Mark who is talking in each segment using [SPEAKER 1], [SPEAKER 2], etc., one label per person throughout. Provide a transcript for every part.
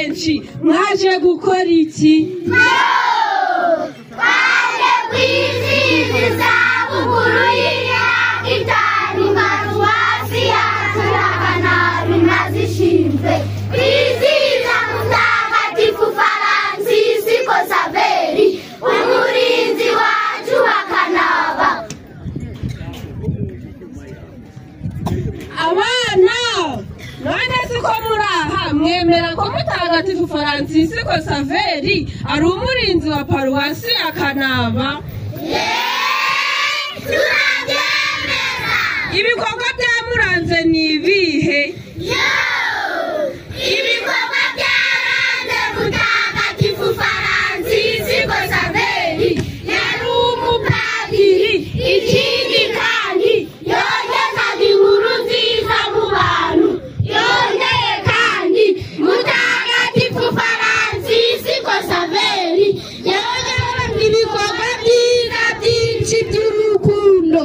[SPEAKER 1] benshi mwaje gukora iki?
[SPEAKER 2] Twaje kwizihiza bukuru y'imyaka 5 paruwasi yacu ya Kanabi nazishinzwe kwizihiza Mutagatifu Francisco Saveri umurinzi wacu wa Kanaba.
[SPEAKER 1] Abana none siko muraha mwemera ko Mutagatifu Francisco Saveri ari umurinzi wa paruwasi ya Kanaba?
[SPEAKER 2] Turabyemera.
[SPEAKER 1] Ibikorwa byamuranze ni ibihe?
[SPEAKER 2] Ibikorwa byaranze Mutagatifu Francisco Saveri yari umupadiri, ikindi kandi yogezaga inkuru nziza mu bantu. Yongeye kandi Mutagatifu Francisco Saveri yogezaga ibikorwa byiza byinshi by'urukundo.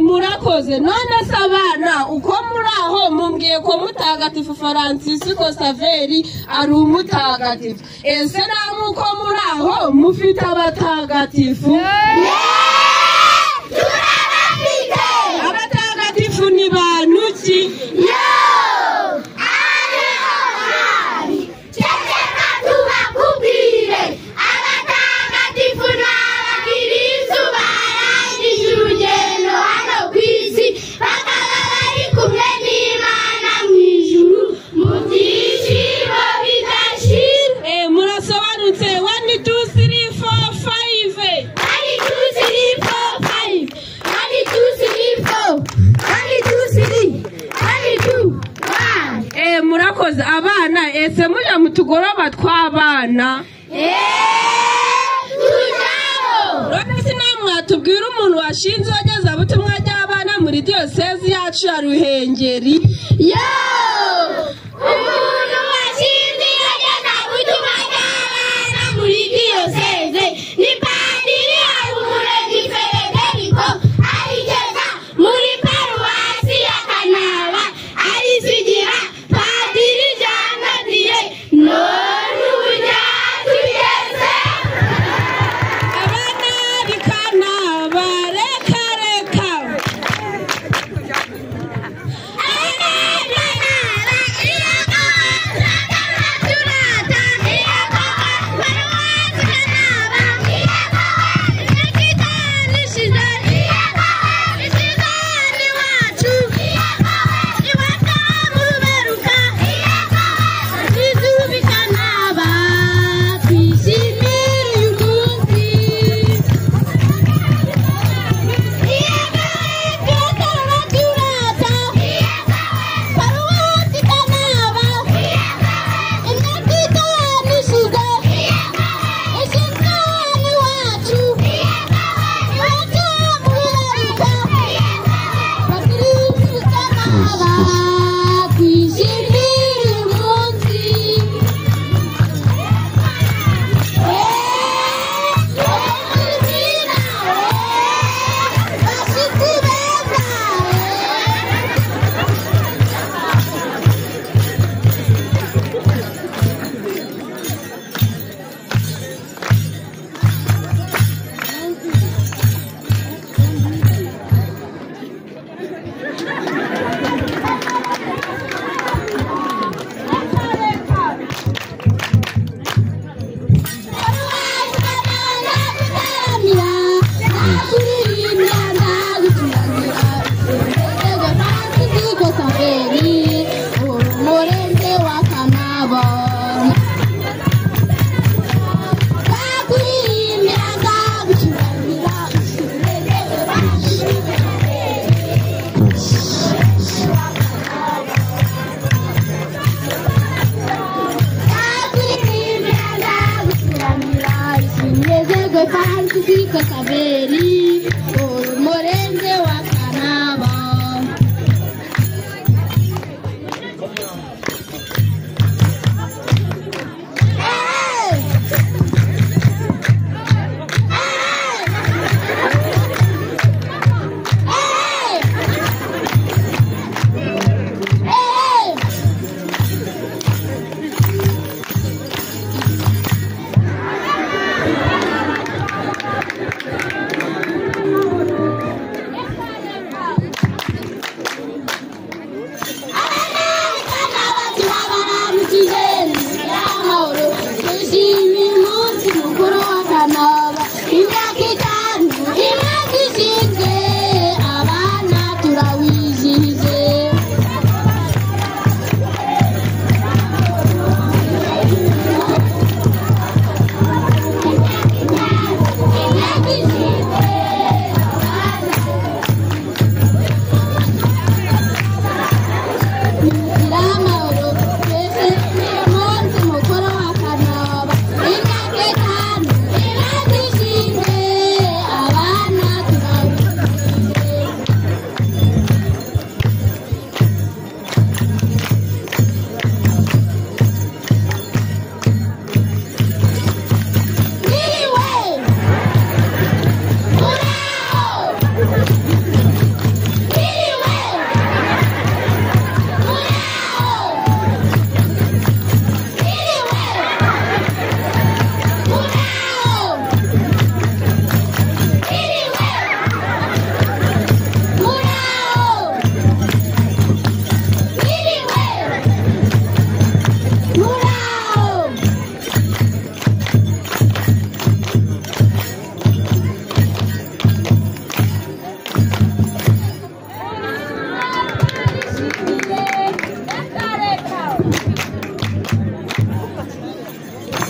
[SPEAKER 1] Murakoze. None se abana uko muraho mumbwiye ko Mutagatifu Francisco Saveri ari umutagatifu, ese namwe uko muraho mufite abatagatifu?
[SPEAKER 2] Turabafite.
[SPEAKER 1] Abatagatifu ni bantu ki?
[SPEAKER 2] Ceceka tubakubwire. Abatagatifu n'abakiristu barangije urugendo hano ku isi, bakaba bari kumwe n'Imana mu ijuru mu byishimo bidashira.
[SPEAKER 1] Murasobanutse. 1 2 3 4 5.
[SPEAKER 2] 1
[SPEAKER 1] Murakoze. Abana ese muja mutugoroba tw'abana?
[SPEAKER 2] Tujyaho.
[SPEAKER 1] None se namwe atubwira umuntu washinze wageza butumwa ry'abana muri diyosezi yacu ya Ruhengeri?
[SPEAKER 2] Umuntu washinze yageza butumwa ry'abana muri diyoseze ni Padiri Habumuremyi Frederico, arigeza muri paruwasi ya Kanaba, arisigira Padiri Jean Dieu. None ubu tugeze.
[SPEAKER 1] Abana b'Ikanaba reka reka.
[SPEAKER 2] Francisco Saveri umurinzi wa Kanaba.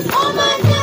[SPEAKER 2] umunsi